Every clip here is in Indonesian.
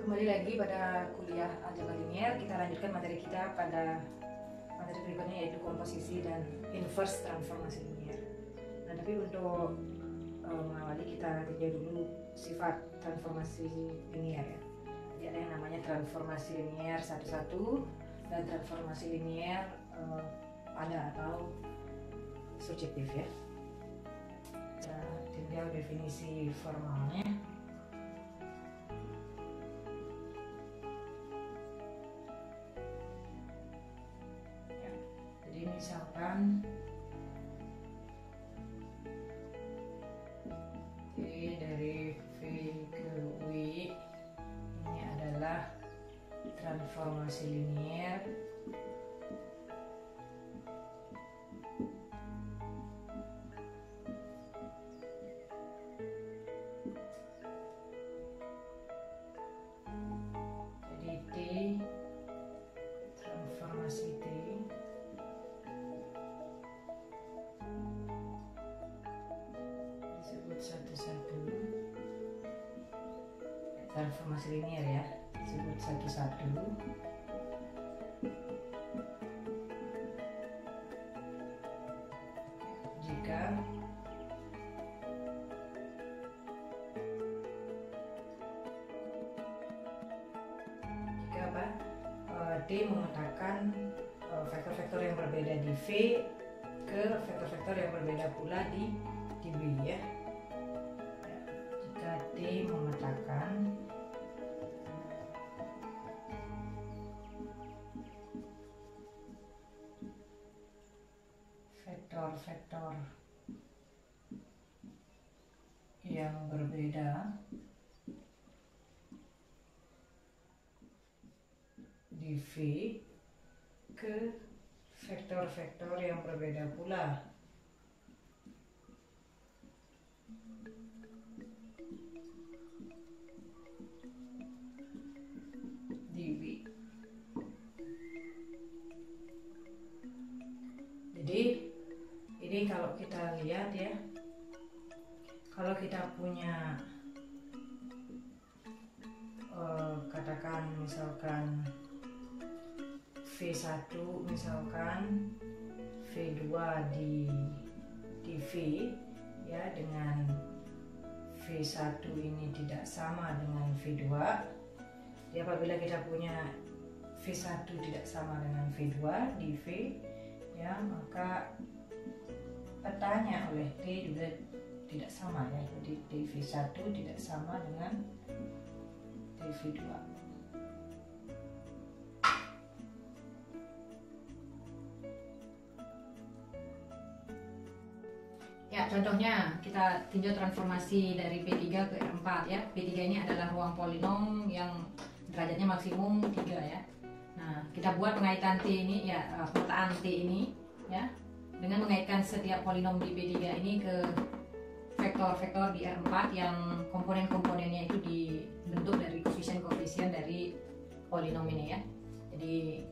Kembali lagi pada kuliah aljabar linier. Kita lanjutkan materi kita pada materi berikutnya, yaitu komposisi dan inverse transformasi linier. Nah, tapi untuk mengawali kita tinjau dulu sifat transformasi linier ya. Jadi ada yang namanya transformasi linier satu-satu dan transformasi linier pada atau subjektif ya. Kita tinjau definisi formalnya. Misalkan T dari V ke W ini adalah transformasi linier jadi T transformasi T satu-satu, transformasi linier ya, disebut satu-satu. Jika apa? D memetakan vektor-vektor yang berbeda di V ke vektor-vektor yang berbeda pula di B ya. Jika D memetakan vektor-vektor yang berbeda di V ke vektor-vektor yang berbeda pula di B. Jadi ini kalau kita lihat ya, kalau kita punya katakan misalkan V1 misalkan V2 di V ya, dengan V1 ini tidak sama dengan V2. Jadi apabila kita punya V1 tidak sama dengan V2 di V ya, maka petanya oleh T juga tidak sama ya. Jadi dV1 tidak sama dengan dV2. Ya, contohnya kita tinjau transformasi dari P3 ke R4 ya. P3 ini adalah ruang polinom yang derajatnya maksimum 3 ya. Nah, kita buat pengaitan T ini ya, pemetaan T ini ya, dengan mengaitkan setiap polinom di P3 ini ke vektor-vektor di R4 yang komponen-komponennya itu dibentuk dari koefisien-koefisien dari polinom ini ya. Jadi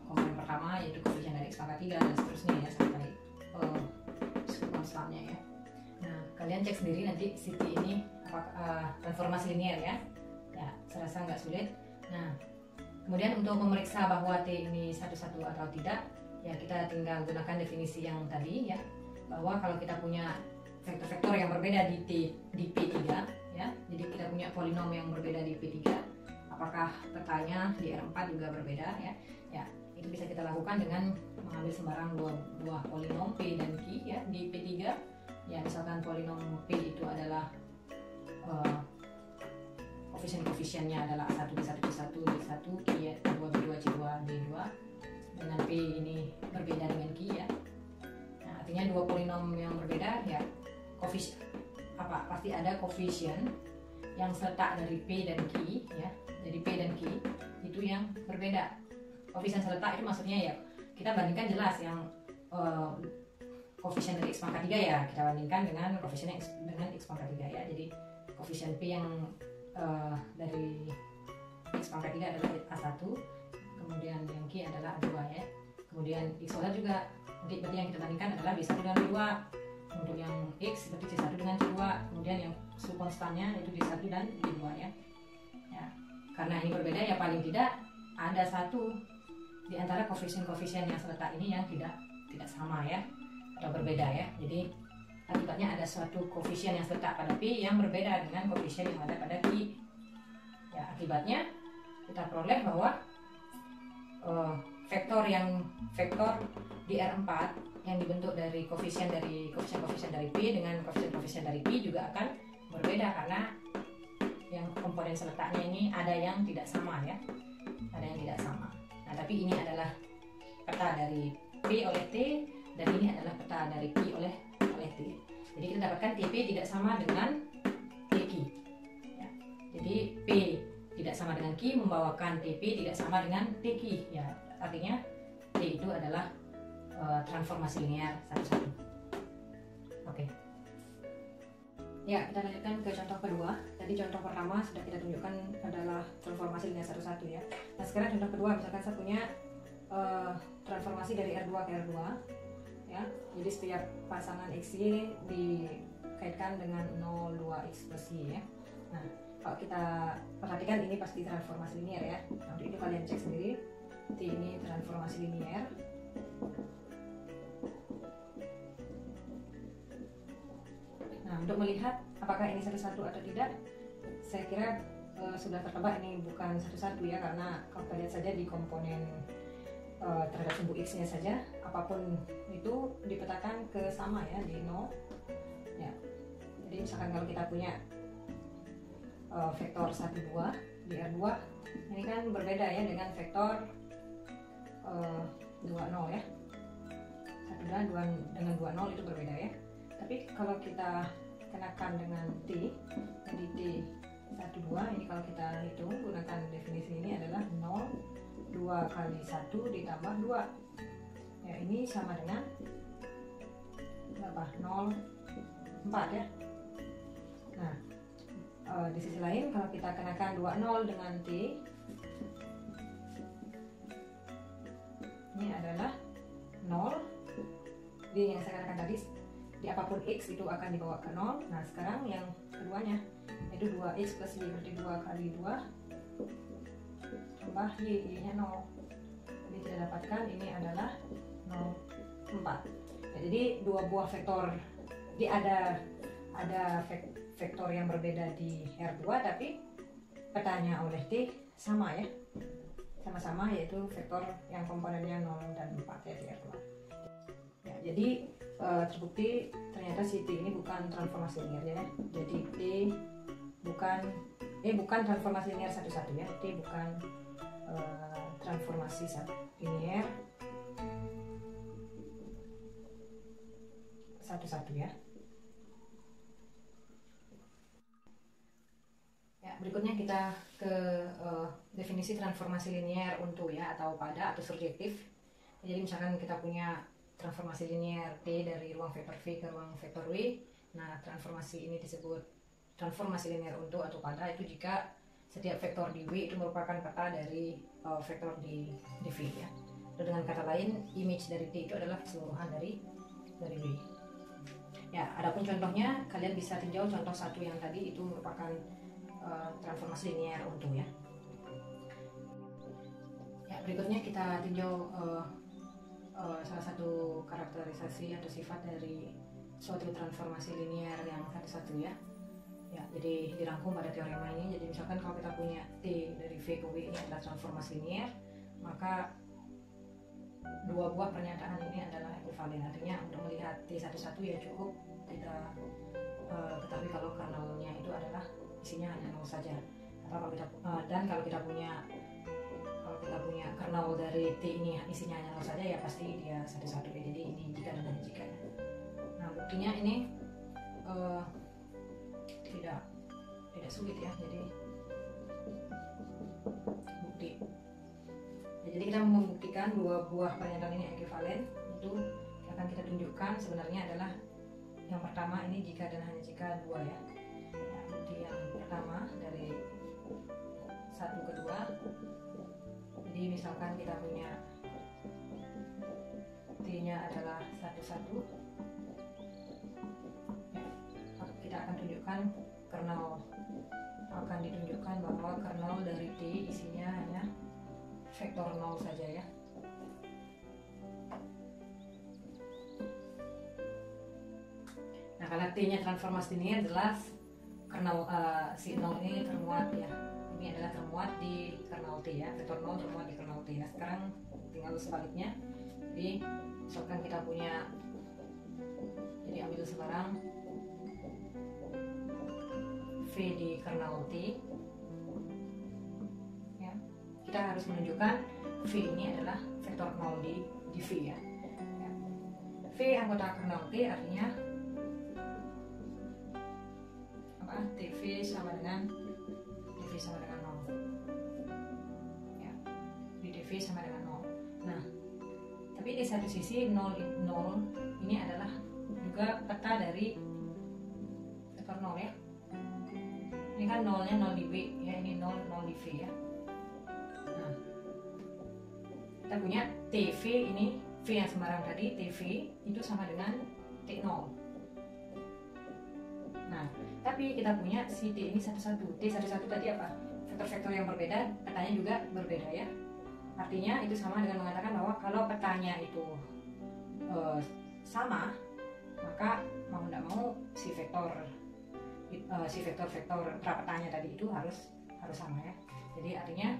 komponen pertama yaitu koefisien dari X pangkat 3 dan seterusnya ya, sampai konstannya ya. Nah, kalian cek sendiri nanti si T ini apakah transformasi linier ya. Ya, saya rasa nggak sulit. Nah, kemudian untuk memeriksa bahwa T ini satu-satu atau tidak, ya kita tinggal gunakan definisi yang tadi ya, bahwa kalau kita punya vektor-vektor yang berbeda di P3 ya, jadi kita punya polinom yang berbeda di P3, apakah petanya di R4 juga berbeda ya. Ya, itu bisa kita lakukan dengan mengambil sembarang dua buah polinom P dan Q ya di P3. Ya, misalkan polinom P itu adalah koefisien-koefisiennya adalah A1 B1 C1 D1 Q ya, A2 B2 C2 D2, dengan P ini berbeda dengan Q ya. Nah, artinya dua polinom yang berbeda ya, koefisien pasti ada koefisien yang seletak dari P dan Q ya. Jadi P dan Q itu yang berbeda. Koefisien seletak itu maksudnya ya, kita bandingkan jelas yang koefisien dari X pangkat 3 ya, kita bandingkan dengan koefisien dengan X pangkat 3 ya. Jadi koefisien P yang dari X pangkat 3 adalah A1, kemudian yang Q adalah A2 ya. Kemudian X pangkat juga, nanti berarti yang kita bandingkan adalah B1 dengan B2. Untuk yang X seperti C1 dengan C2, kemudian yang subkonstannya itu D1 dan D2 ya. Ya. karena ini berbeda ya paling tidak ada satu di antara koefisien-koefisien yang seletak ini yang tidak sama ya, atau berbeda ya. Jadi akibatnya ada suatu koefisien yang seletak pada pi yang berbeda dengan koefisien yang ada pada q. Ya, akibatnya kita peroleh bahwa vektor di R4 yang dibentuk dari koefisien dari pi dengan koefisien dari pi juga akan berbeda, karena yang komponen seletaknya ini ada yang tidak sama ya, ada yang tidak sama. Nah, tapi ini adalah peta dari P oleh T dan ini adalah peta dari Q oleh T. Jadi kita dapatkan TP tidak sama dengan TQ ya. Jadi P tidak sama dengan Q membawakan TP tidak sama dengan TQ ya, artinya T itu adalah transformasi linear satu-satu. Oke. Ya, kita lanjutkan ke contoh kedua. Tadi contoh pertama sudah kita tunjukkan adalah transformasi linear satu-satu ya. Nah, sekarang contoh kedua, misalkan saya punya transformasi dari R2 ke R2 ya. Jadi setiap pasangan XY dikaitkan dengan 0, 2x plus y ya. Nah, kalau kita perhatikan ini pasti transformasi linear ya. Nah, untuk itu kalian cek sendiri. T ini transformasi linear. Nah, untuk melihat apakah ini satu-satu atau tidak, saya kira sudah tertebak ini bukan satu-satu ya, karena kalau kita lihat saja di komponen terhadap sumbu x nya saja, apapun itu dipetakan ke sama ya, di 0 ya. Jadi misalkan kalau kita punya vektor 1, 2 di R2, ini kan berbeda ya dengan vektor 2, 0 ya. 1, 2 dengan 2, 0 itu berbeda ya. Tapi kalau kita kenakan dengan T, jadi T 1, 2, ini kalau kita hitung gunakan definisi ini adalah 0, 2 kali 1 ditambah 2 ya, ini sama dengan berapa? 0, 4 ya. Nah, di sisi lain kalau kita kenakan 2, 0 dengan T, ini adalah 0, di yang saya katakan tadi di apapun x itu akan dibawa ke 0. Nah, sekarang yang keduanya yaitu 2x plus y, berarti 2 kali 2 tambah y nya 0. Jadi kita dapatkan ini adalah 0, 4 ya. Jadi dua buah vektor, ada vektor yang berbeda di R2 tapi petanya oleh T sama ya, sama-sama, yaitu vektor yang komponennya 0 dan 4 ya di R2 ya. Jadi terbukti ternyata si T ini bukan transformasi linear ya. Jadi T bukan transformasi linear satu-satu ya. T bukan transformasi linear satu-satu ya. Ya, berikutnya kita ke definisi transformasi linear untu ya, atau pada atau surjektif. Jadi misalkan kita punya transformasi linear T dari ruang vektor V ke ruang vektor W. Nah, transformasi ini disebut transformasi linear untu atau pada itu jika setiap vektor di W itu merupakan peta dari vektor di V ya. Atau dengan kata lain, image dari T itu adalah keseluruhan dari W. Ya, adapun contohnya kalian bisa tinjau contoh satu yang tadi itu merupakan transformasi linear untu ya. Ya, berikutnya kita tinjau salah satu karakterisasi atau sifat dari suatu transformasi linear yang satu-satu ya. Ya, jadi dirangkum pada teorema ini. Jadi misalkan kalau kita punya T dari V ke W ini adalah transformasi linear, maka dua buah pernyataan ini adalah ekivalen. Artinya untuk melihat T satu-satu ya cukup kita ketahui kalau kernelnya itu adalah isinya hanya 0 saja. Atau kalau kita punya kernel dari T ini isinya hanya 0 saja ya pasti dia satu-satu ya. Jadi ini jika dan hanya jika. Nah, buktinya ini tidak sulit ya. Jadi bukti ya, jadi kita membuktikan dua buah pernyataan ini ekivalen. Itu akan kita tunjukkan sebenarnya adalah yang pertama ini jika dan hanya jika 2 ya. Nah, bukti yang pertama dari 1 ke 2. Jadi misalkan kita punya T nya adalah 1, 1 ya, kita akan tunjukkan kernel akan ditunjukkan bahwa kernel dari T isinya hanya vektor 0 saja ya. Nah, karena T-nya transformasi linear, jelas kernel si 0 ini termuat ya. Ini adalah termuat di kernel T ya, vektor 0 termuat di kernel T. Nah, sekarang tinggal sebaliknya. Jadi, misalkan kita punya, jadi ambil sekarang V di kernel T ya. Kita harus menunjukkan V ini adalah vektor 0 di V ya. V anggota kernel T artinya apa? TV sama dengan 0 ya. Di TV sama dengan 0. Nah, tapi di satu sisi 0 ini adalah juga peta dari vektor 0 ya. Ini kan 0-nya 0 di V ya, ini 0 di V ya. Nah, kita punya TV ini, V yang sembarang tadi, TV itu sama dengan T0. Nah, tapi kita punya si T ini satu-satu. T11 tadi apa? Vektor-vektor yang berbeda, petanya juga berbeda ya. Artinya itu sama dengan mengatakan bahwa kalau petanya itu sama, maka mau tidak mau si vektor prapetanya tadi itu harus sama ya. Jadi artinya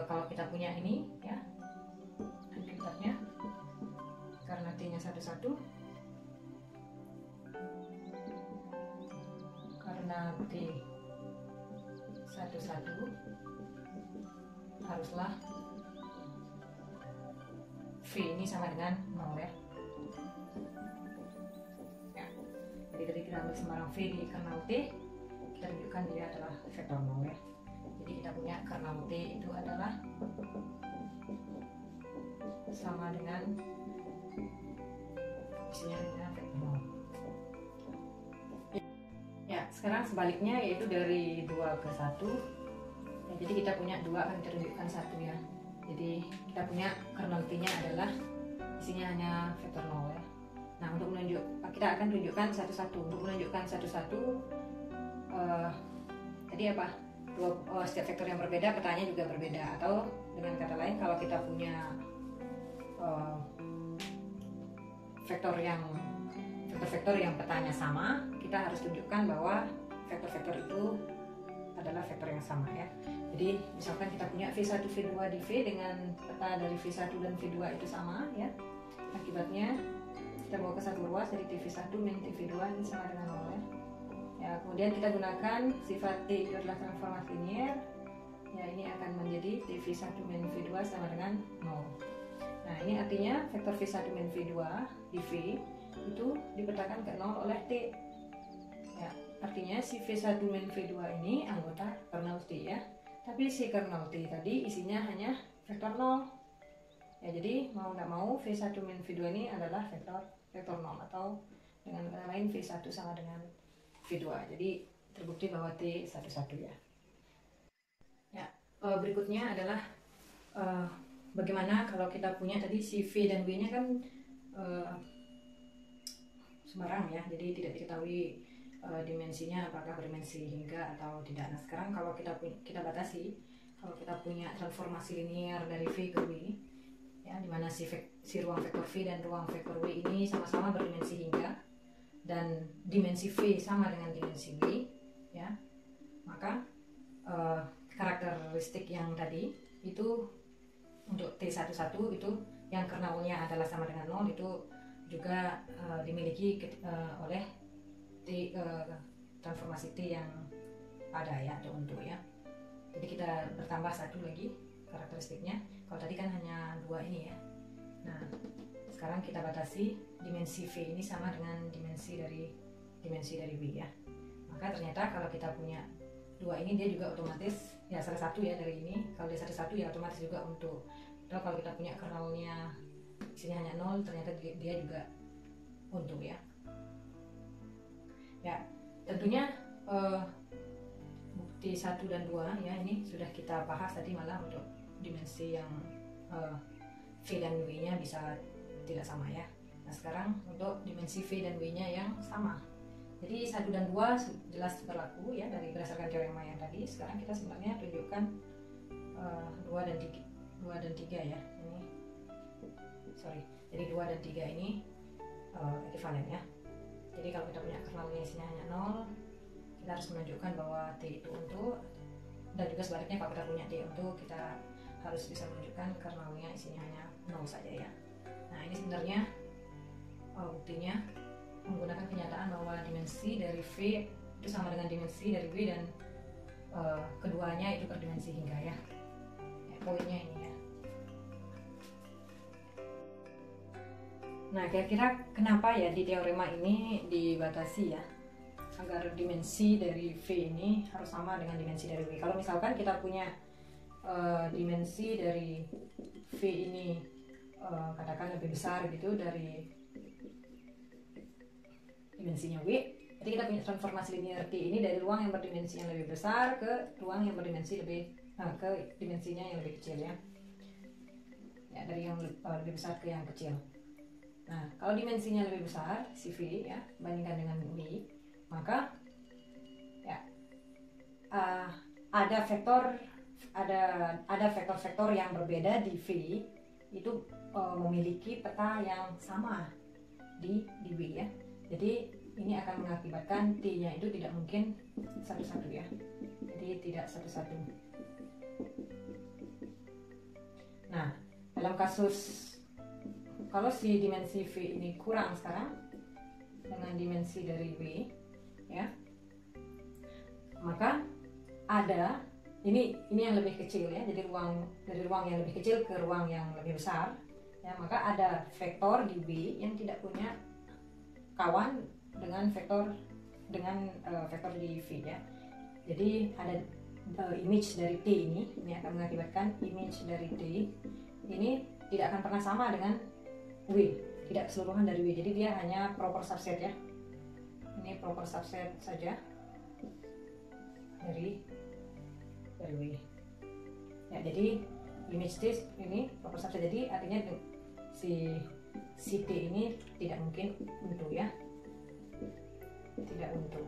kalau kita punya ini ya, akibatnya karena T-nya satu-satu, karena T satu-satu haruslah V ini sama dengan 0 ya. Jadi tadi kita ambil sembarang V di kernel T, kita tunjukkan dia adalah vektor 0 ya. Jadi kita punya kernel T itu adalah sama dengan isinya dengan vektor 0. Ya, sekarang sebaliknya yaitu dari 2 ke 1. Ya, jadi kita punya 2 akan kita tunjukkan 1 ya. Jadi kita punya kernel T-nya adalah isinya hanya vektor 0 ya. Nah, untuk kita akan tunjukkan satu-satu. Untuk menunjukkan satu-satu, tadi apa? Setiap vektor yang berbeda, petanya juga berbeda. Atau dengan kata lain, kalau kita punya vektor-vektor yang petanya sama, kita harus tunjukkan bahwa vektor-vektor itu adalah vektor yang sama ya. Jadi misalkan kita punya V1, V2 di V dengan peta dari V1 dan V2 itu sama ya. Akibatnya kita bawa ke satu ruas, jadi TV1 min TV2 ini sama dengan 0 ya. Ya, kemudian kita gunakan sifat T itu adalah transformasi linear. Ya, ini akan menjadi TV1 min V2 sama dengan 0. Nah, ini artinya vektor V1 min V2 di V itu dipetakan ke 0 oleh T. Ya, artinya si V1 min V2 ini anggota kernel T ya. Tapi si kernel T tadi isinya hanya vektor 0. Ya, jadi mau nggak mau V1 min V2 ini adalah vektor 0 atau dengan kata lain V1 sama dengan V2. Jadi terbukti bahwa T satu-satu ya. Ya, berikutnya adalah bagaimana kalau kita punya tadi si V dan W-nya kan sembarang ya. Jadi tidak diketahui dimensinya apakah berdimensi hingga atau tidak. Nah, sekarang kalau kita batasi, kalau kita punya transformasi linear dari V ke W ya, dimana si ruang vektor V dan ruang vektor W ini sama-sama berdimensi hingga dan dimensi V sama dengan dimensi W ya, maka karakteristik yang tadi itu untuk T11 itu yang kernelnya adalah sama dengan 0 itu juga dimiliki oleh transformasi T yang ada ya, atau untuk ya. Jadi kita bertambah satu lagi karakteristiknya. Kalau tadi kan hanya 2 ini ya. Nah, sekarang kita batasi dimensi V ini sama dengan dimensi dari W ya. Maka ternyata kalau kita punya 2 ini, dia juga otomatis ya salah satu ya dari ini. Kalau dia satu-satu ya otomatis juga untuk. Atau kalau kita punya kernelnya sini hanya 0, ternyata dia juga untuk ya. Ya, tentunya bukti 1 dan 2 ya, ini sudah kita bahas tadi malah untuk dimensi yang V dan W-nya bisa tidak sama ya. Nah, sekarang untuk dimensi V dan W-nya yang sama. Jadi 1 dan 2 jelas berlaku ya dari berdasarkan teorema yang tadi. Sekarang kita sebenarnya tunjukkan 2 dan 3 ya. Jadi 2 dan 3 ini ekivalen ya. Jadi kalau kita punya kernelnya isinya hanya 0, kita harus menunjukkan bahwa T itu untu, dan juga sebaliknya kalau kita punya T untu, kita harus bisa menunjukkan kernelnya isinya hanya 0 saja ya. Nah ini sebenarnya buktinya menggunakan kenyataan bahwa dimensi dari V itu sama dengan dimensi dari W, dan keduanya itu berdimensi hingga ya. Poinnya ini ya. Nah kira-kira kenapa ya di teorema ini dibatasi ya agar dimensi dari V ini harus sama dengan dimensi dari W. Kalau misalkan kita punya dimensi dari V ini katakan lebih besar gitu dari dimensinya W, jadi kita punya transformasi linear T ini dari ruang yang berdimensi yang lebih besar ke ruang yang berdimensi ke dimensinya yang lebih kecil ya. Dari yang lebih besar ke yang kecil. Nah kalau dimensinya lebih besar si V ya bandingkan dengan W, maka ya ada vektor-vektor yang berbeda di V itu memiliki peta yang sama di W ya. Jadi ini akan mengakibatkan T-nya itu tidak mungkin satu-satu ya. Jadi tidak satu-satu. Nah, dalam kasus kalau si dimensi V ini kurang sekarang dengan dimensi dari W ya, maka ada ini yang lebih kecil ya. Jadi dari ruang yang lebih kecil ke ruang yang lebih besar ya, maka ada vektor di W yang tidak punya kawan dengan vektor di V ya. Jadi ada image dari T ini akan mengakibatkan image dari T ini tidak akan pernah sama dengan W, tidak keseluruhan dari W. Jadi dia hanya proper subset ya. Ini proper subset saja dari W. Ya, jadi image T ini proper subset. Jadi artinya si T ini tidak mungkin untu ya. Tidak untu.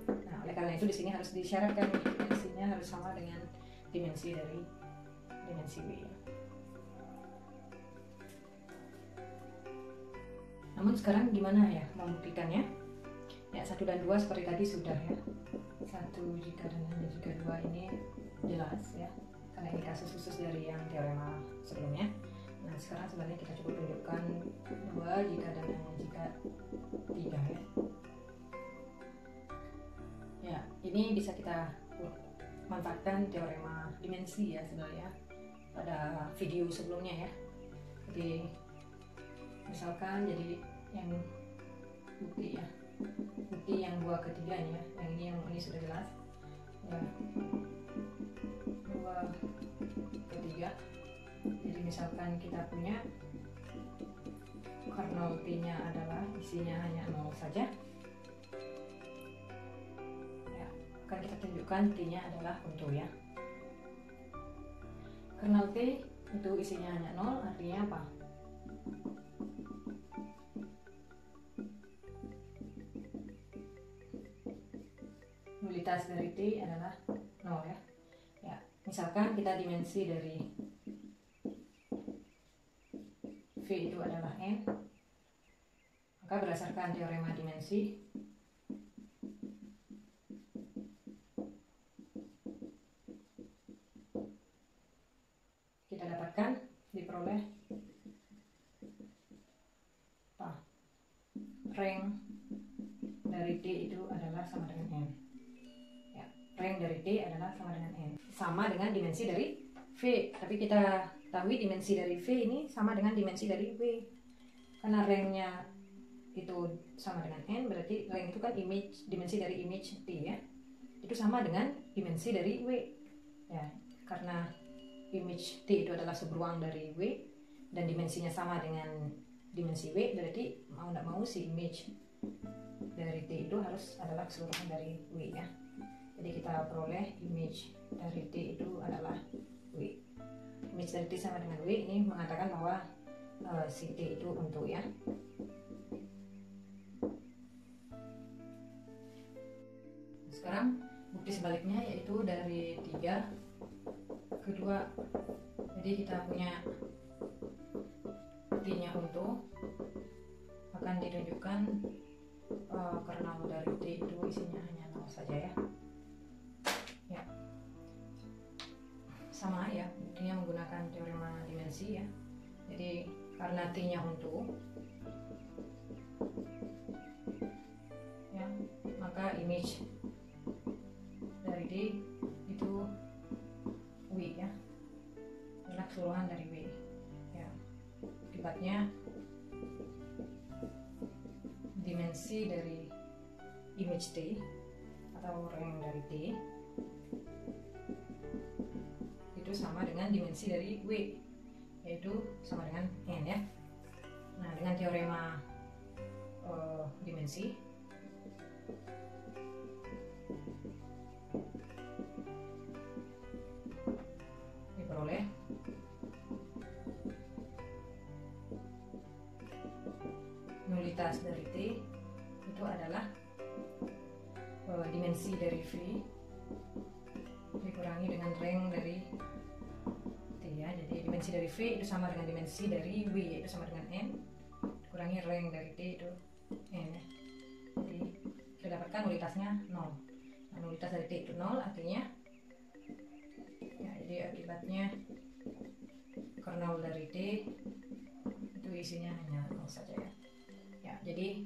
Nah, oleh karena itu di sini harus disyaratkan dimensinya harus sama dengan dimensi dari dimensi W. Namun sekarang gimana ya membuktikannya? Ya 1 dan 2 seperti tadi sudah ya. 1 jika dan hanya jika 2 ini jelas ya. Karena ini kasus khusus dari yang teorema sebelumnya. Nah sekarang sebenarnya kita coba tunjukkan 2 jika dan hanya jika 3 ya. Ya ini bisa kita manfaatkan teorema dimensi ya sebenarnya pada video sebelumnya ya. Jadi misalkan jadi yang bukti yang 2 ke 3 ya, yang ini sudah jelas ya, 2 ke 3. Jadi misalkan kita punya kernel T nya adalah isinya hanya 0 saja ya, akan kita tunjukkan T nya adalah untu ya. Kernel T itu isinya hanya 0 artinya apa? Nulitas dari T adalah 0 ya. Ya, misalkan kita dimensi dari V itu adalah N, maka berdasarkan teorema dimensi kita dapatkan diperoleh rank dari T itu adalah sama dengan N. Rank dari T adalah sama dengan N, sama dengan dimensi dari V. Tapi kita tahu dimensi dari V ini sama dengan dimensi dari W. Karena ranknya itu sama dengan N, berarti rank itu kan dimensi dari image T ya. Itu sama dengan dimensi dari W. Ya, karena image T itu adalah seberuang dari W dan dimensinya sama dengan dimensi W, berarti mau tidak mau si image dari T itu harus adalah keseluruhan dari W ya. Jadi kita peroleh image dari T itu adalah W. Image dari T sama dengan W ini mengatakan bahwa si T itu untu ya. sekarang bukti sebaliknya, yaitu dari 3 ke 2. Jadi kita punya T-nya untuk akan ditunjukkan kernel dari T itu isinya hanya 0 saja ya. Ya, sama ya, buktinya menggunakan teorema dimensi ya. Jadi karena T-nya untuk ya, maka image dari D itu W ya, adalah keseluruhan dari W ya. Akibatnya dimensi dari image T atau rank dari T itu sama dengan dimensi dari W, yaitu sama dengan N ya. Nah, dengan teorema dimensi diperoleh nulitas dari T itu adalah dimensi dari V dikurangi dengan rank dari T ya. Jadi dimensi dari V itu sama dengan dimensi dari W, yaitu sama dengan N, dikurangi rank dari T itu N ya. Jadi kita dapatkan nulitasnya 0. Nah, nulitas dari T itu 0 artinya ya, jadi akibatnya kernel dari T itu isinya hanya 0 saja ya. Ya, jadi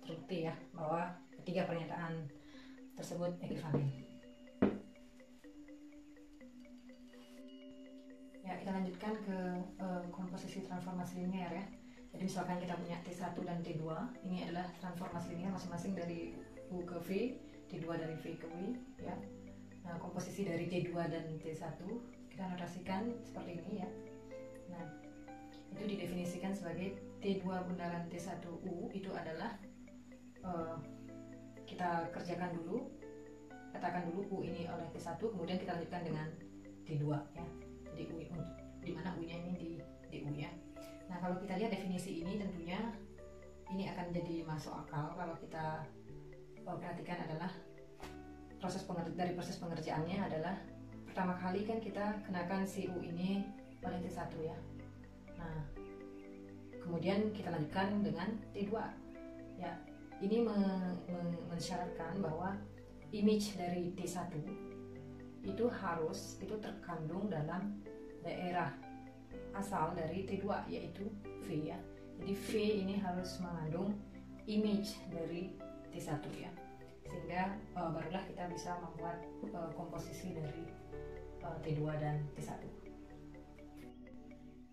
terbukti ya bahwa ketiga pernyataan tersebut ekuivalen. Ya, kita lanjutkan ke komposisi transformasi linear ya. Jadi misalkan kita punya T1 dan T2, ini adalah transformasi linear masing-masing dari U ke V, T2 dari V ke W ya. Nah, komposisi dari T2 dan T1 kita notasikan seperti ini ya. Nah, itu didefinisikan sebagai T2 bundaran T1U itu adalah kita kerjakan dulu, katakan dulu U ini oleh T1, kemudian kita lanjutkan dengan T2 ya. Jadi U, di mana U nya ini di U ya. Nah, kalau kita lihat definisi ini, tentunya ini akan jadi masuk akal kalau kita perhatikan adalah proses pengerjaannya adalah pertama kali kan kita kenakan si U ini oleh T1 ya. Nah, kemudian kita lanjutkan dengan T2 ya. Ini mensyaratkan bahwa image dari T1 itu terkandung dalam daerah asal dari T2, yaitu V ya. Jadi V ini harus mengandung image dari T1 ya, sehingga barulah kita bisa membuat komposisi dari T2 dan T1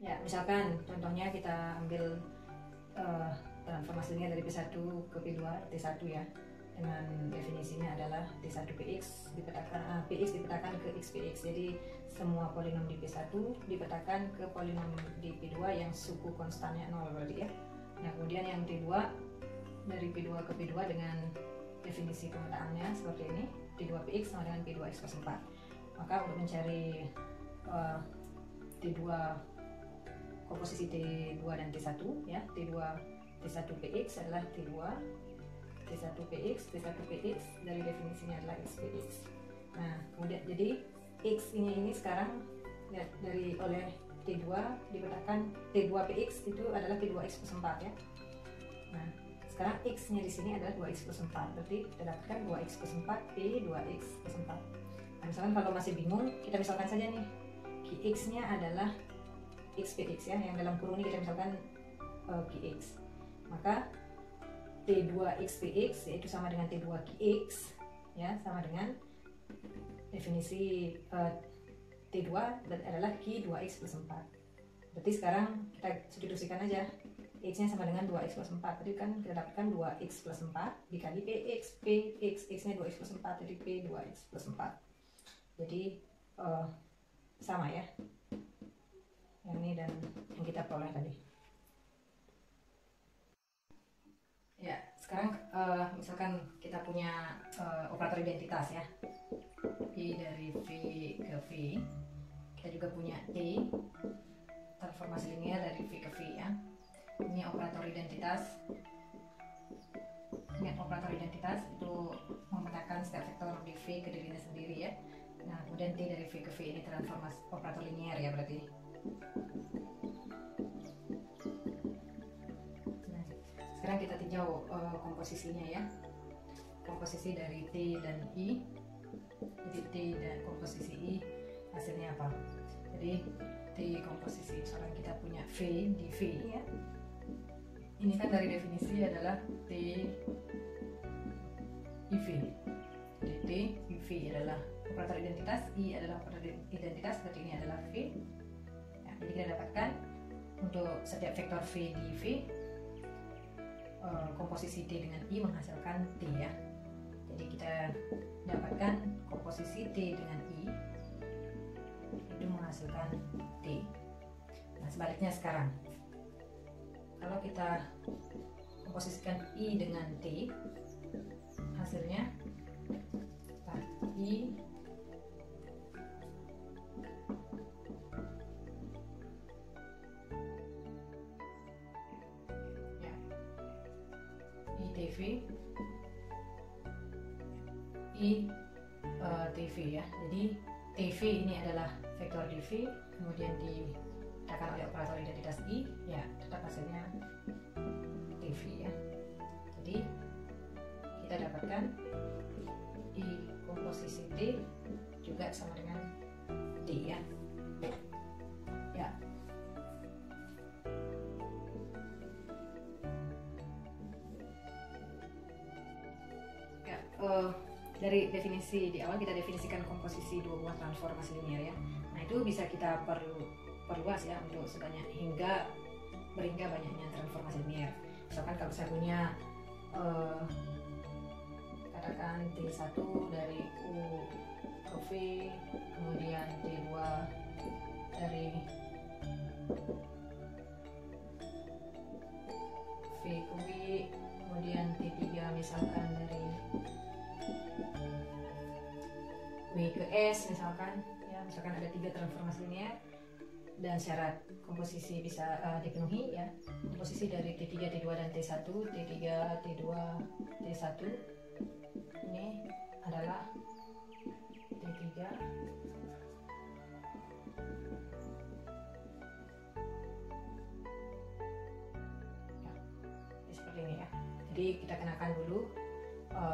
ya. Misalkan contohnya kita ambil transformasinya dari P1 ke P2 T1 ya, dengan definisinya adalah T1 PX dipetakan PX dipetakan ke XPX. Jadi semua polinom di P1 dipetakan ke polinom di P2 yang suku konstannya 0 berarti ya. Nah, kemudian yang T2 dari P2 ke P2 dengan definisi pemetaannya seperti ini, T2 PX sama dengan P2X plus 4. Maka untuk mencari T2 komposisi T2 dan T1 ya, T1 PX adalah T2 PX dari definisinya adalah XPX. Nah, kemudian jadi X ini sekarang ya, oleh T2 dipetakan T2 PX itu adalah P2X plus 4 ya. Nah, sekarang X nya di sini adalah 2X plus 4, berarti kita dapatkan 2X plus 4 P2X plus 4. Nah, misalkan kalau masih bingung, kita misalkan saja nih X nya adalah XPX ya, yang dalam kurung ini kita misalkan PX, maka T2XPX yaitu sama dengan T2QX ya, sama dengan definisi T2 adalah Q2X plus 4. Berarti sekarang kita substitusikan aja, X nya sama dengan 2X plus 4, tadi kan kita dapatkan 2X plus 4 dikali PX, X nya 2X plus 4, jadi P2X plus 4. Jadi sama ya, yang ini dan yang kita peroleh tadi ya. Sekarang misalkan kita punya operator identitas ya, P dari V ke V, kita juga punya T transformasi linear dari V ke V ya. Ini operator identitas. Ini operator identitas itu memetakan menghasilkan setiap vektor di V ke dirinya sendiri ya. Nah, kemudian T dari V ke V ini transformasi operator linear ya berarti. Nah, sekarang kita tinjau komposisinya ya. Komposisi dari T dan I. Jadi T dan komposisi I hasilnya apa? Jadi T komposisi, misalkan kita punya V di V ya. Ini kan dari definisi adalah T I V. Jadi T I V adalah operator identitas, I adalah operator identitas, berarti ini adalah V. Ya, jadi kita dapatkan untuk setiap vektor V di V, komposisi T dengan I menghasilkan T ya. Jadi kita dapatkan komposisi T dengan I itu menghasilkan T. Nah, sebaliknya sekarang, kalau kita komposisikan I dengan T, hasilnya I ya, ITV TV ya. Jadi TV ini adalah vektor di V, kemudian dikatakan oleh operator identitas I, ya tetap hasilnya TV ya. Jadi kita dapatkan I komposisi T juga sama dengan D ya. Ya. Ya, dari definisi di awal kita definisikan komposisi dua buah transformasi linear ya. Nah, itu bisa kita perluas ya untuk sebanyak hingga banyaknya transformasi linear. Misalkan kalau saya punya katakan T1 dari U ke V, kemudian T2 dari V ke W, kemudian T3 misalkan dari W ke S misalkan ya, misalkan ada 3 transformasi linear dan syarat komposisi bisa dipenuhi ya. Komposisi dari T3, T2 dan T1, T3, T2, T1 ini adalah T3 ya, seperti ini ya. Jadi kita kenakan dulu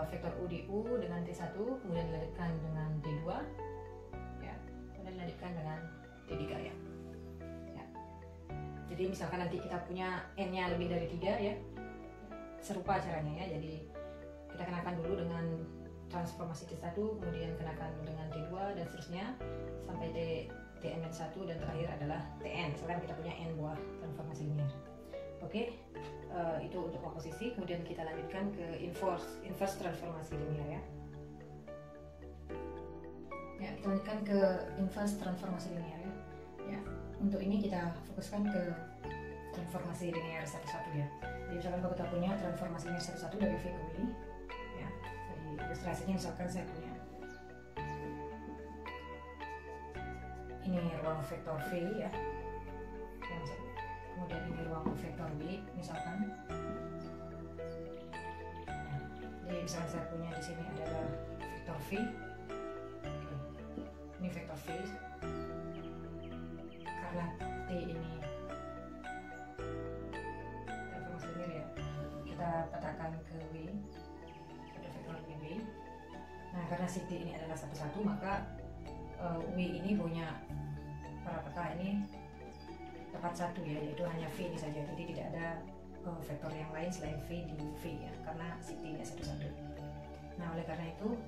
vektor U di U dengan T1, kemudian dilanjutkan dengan T2 ya, kemudian dilanjutkan dengan T3 ya. Jadi misalkan nanti kita punya N-nya lebih dari 3 ya, serupa caranya ya. Jadi kita kenakan dulu dengan transformasi T1, kemudian kenakan dengan T2 dan seterusnya sampai Tn-1 dan terakhir adalah Tn. Misalkan kita punya N buah transformasi linear. Oke, itu untuk komposisi. Kemudian kita lanjutkan ke inverse transformasi linear ya. Ya, kita lanjutkan ke inverse transformasi linear ya. Ya, untuk ini kita fokuskan ke transformasi linear satu-satu ya. Jadi misalkan kalau kita punya transformasi linear satu-satu dari V ke W ya. Jadi ilustrasinya misalkan saya punya ini ruang vektor V ya. Kemudian ini ruang vektor W misalkan. Nah, jadi misalkan saya punya di sini adalah vektor V. Oke. Ini vektor V. Karena T ini transformasi linear ya, kita petakan ke W, pada vektor W. Nah, karena si T ini adalah satu-satu, maka W ini punya para peta ini tepat satu ya, yaitu hanya V ini saja. Jadi tidak ada vektor yang lain selain V di V ya, karena si T nya satu-satu. Nah, oleh karena itu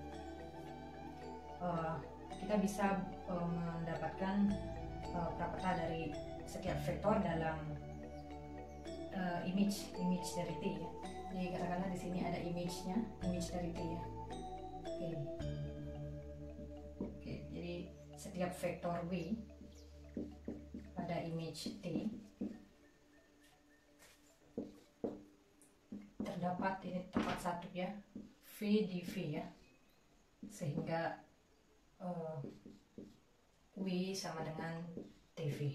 kita bisa mendapatkan prapeta dari setiap vektor dalam image dari T ya. Jadi katakanlah di sini ada image dari T ya. Oke, jadi setiap vektor W pada image T terdapat ini tepat satu ya, V di V ya, sehingga W sama dengan TV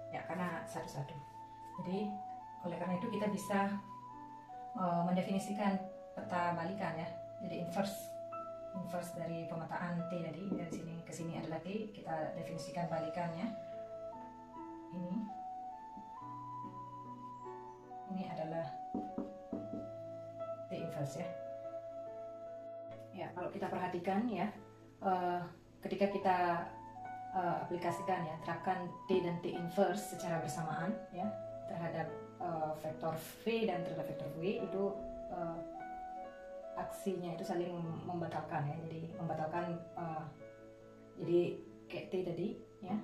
ya, karena satu-satu. Jadi oleh karena itu kita bisa mendefinisikan peta balikan ya. Jadi inverse dari pemetaan T tadi, dari sini ke sini adalah T, kita definisikan balikannya. Ini adalah T inverse ya. Ya, kalau kita perhatikan ya, ketika kita aplikasikan ya, terapkan T dan T inverse secara bersamaan ya terhadap vektor V dan terhadap vektor V, itu aksinya itu saling membatalkan ya. Jadi membatalkan, jadi kayak T tadi ya,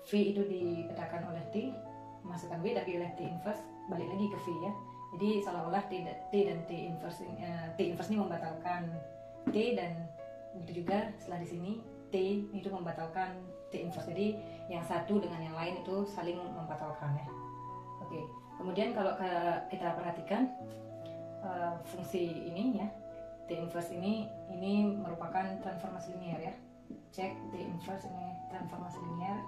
V itu dipetakan oleh T, masukkan V, tapi oleh T inverse balik lagi ke V ya. Jadi seolah-olah T dan T inverse ini membatalkan T, dan begitu juga setelah di sini T itu membatalkan T inverse. Jadi yang satu dengan yang lain itu saling membatalkan ya. Oke, kemudian kalau kita perhatikan fungsi ini ya, T inverse ini merupakan transformasi linear ya. Cek T inverse ini transformasi linear.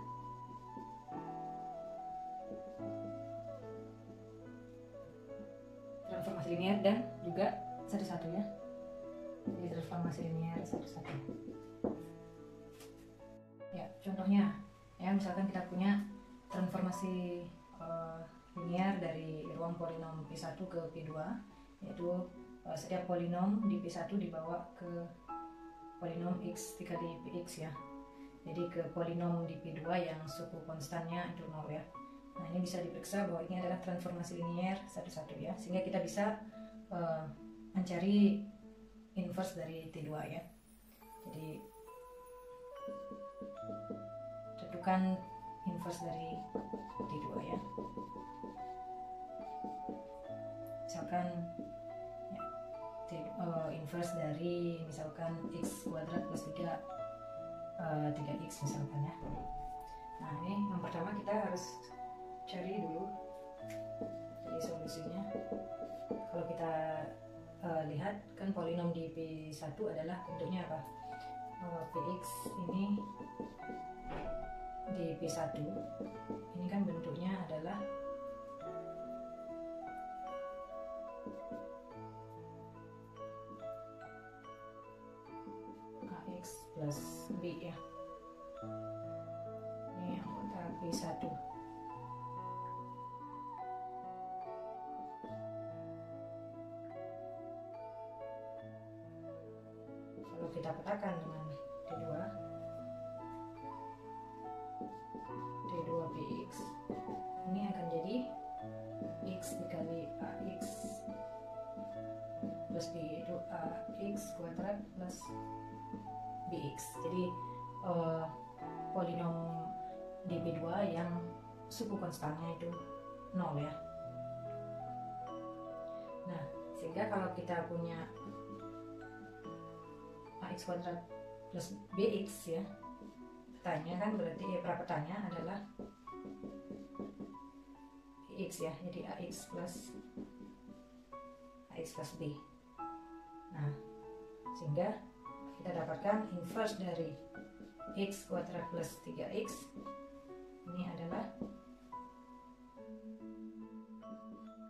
Transformasi linear dan juga satu-satu ya. Jadi transformasi linear satu-satu. Ya, contohnya ya, misalkan kita punya transformasi linear dari ruang polinom P1 ke P2, yaitu setiap polinom di P1 dibawa ke polinom X dikali Px ya. Jadi ke polinom di P2 yang suku konstannya itu 0 ya. Nah, ini bisa diperiksa bahwa ini adalah transformasi linear satu-satu ya, sehingga kita bisa mencari inverse dari T2 ya. Jadi tentukan inverse dari T2 ya. Misalkan ya, inverse dari misalkan X kuadrat plus 3x misalkan ya. Nah, ini yang pertama kita harus cari dulu jadi solusinya. Kalau kita lihat kan polinom di P1 adalah bentuknya apa? Px ini di P1 ini kan bentuknya adalah Ax plus B ya. Ini anggota P1. Kalau kita petakan dengan T2Px, ini akan jadi X dikali Ax plus B, itu Ax kuadrat plus Bx. Jadi polinom di P2 yang suku konstannya itu 0 ya. Nah, sehingga kalau kita punya Ax kuadrat plus Bx ya, petanya kan berarti prapetanya adalah X ya, jadi Ax plus B. Nah, sehingga kita dapatkan inverse dari X kuadrat plus 3x ini adalah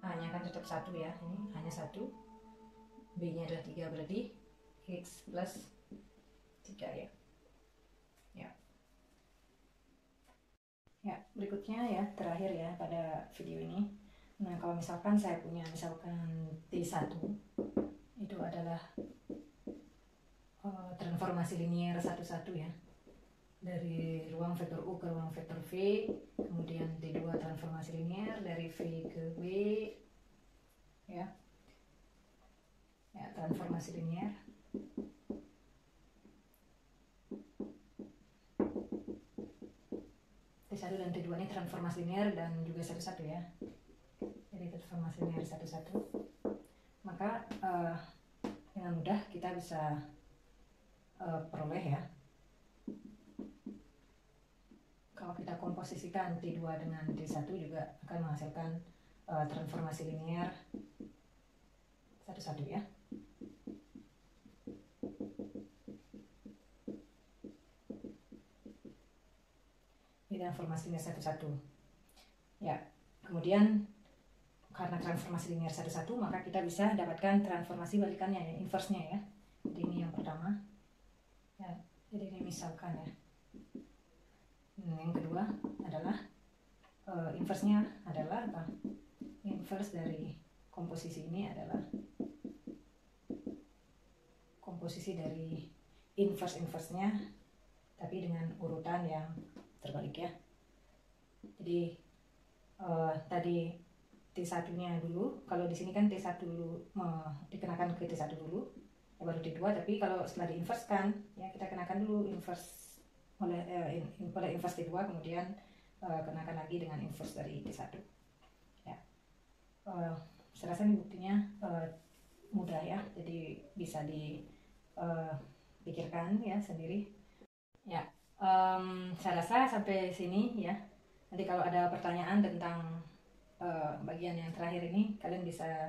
A-nya kan tetap 1 ya, ini hanya 1, B-nya adalah 3, berarti X plus 3 ya. Ya, berikutnya ya, terakhir ya pada video ini. Nah, kalau misalkan saya punya misalkan T1 itu adalah transformasi linear satu-satu ya, dari ruang vektor U ke ruang vektor V, kemudian T2 transformasi linear dari V ke B ya, transformasi linear. T1 dan T2 ini transformasi linear dan juga satu-satu ya, jadi transformasi linear satu-satu. Maka dengan mudah kita bisa peroleh ya, kalau kita komposisikan T2 dengan T1 juga akan menghasilkan transformasi linear satu-satu ya. Ini transformasi linear satu-satu ya. Kemudian karena transformasi linear satu-satu, maka kita bisa dapatkan transformasi balikannya ya, inverse-nya ya. Jadi ini yang pertama ya, jadi ini misalkan ya. Yang kedua adalah inverse-nya adalah apa? Inverse dari komposisi ini adalah komposisi dari inverse-nya tapi dengan urutan yang terbalik ya. Jadi tadi T1-nya dulu, kalau di sini kan T1 dulu dikenakan ke T1 dulu, ya baru T2, tapi kalau setelah diinverskan, ya kita kenakan dulu inverse oleh inverse T2, kemudian kenakan lagi dengan inverse dari T1. Ya. Saya rasa ini buktinya mudah ya, jadi bisa dipikirkan ya sendiri. Ya, saya rasa sampai sini ya. Nanti kalau ada pertanyaan tentang bagian yang terakhir ini, kalian bisa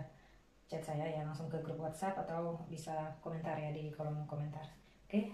chat saya ya langsung ke grup WhatsApp atau bisa komentar ya di kolom komentar. Oke,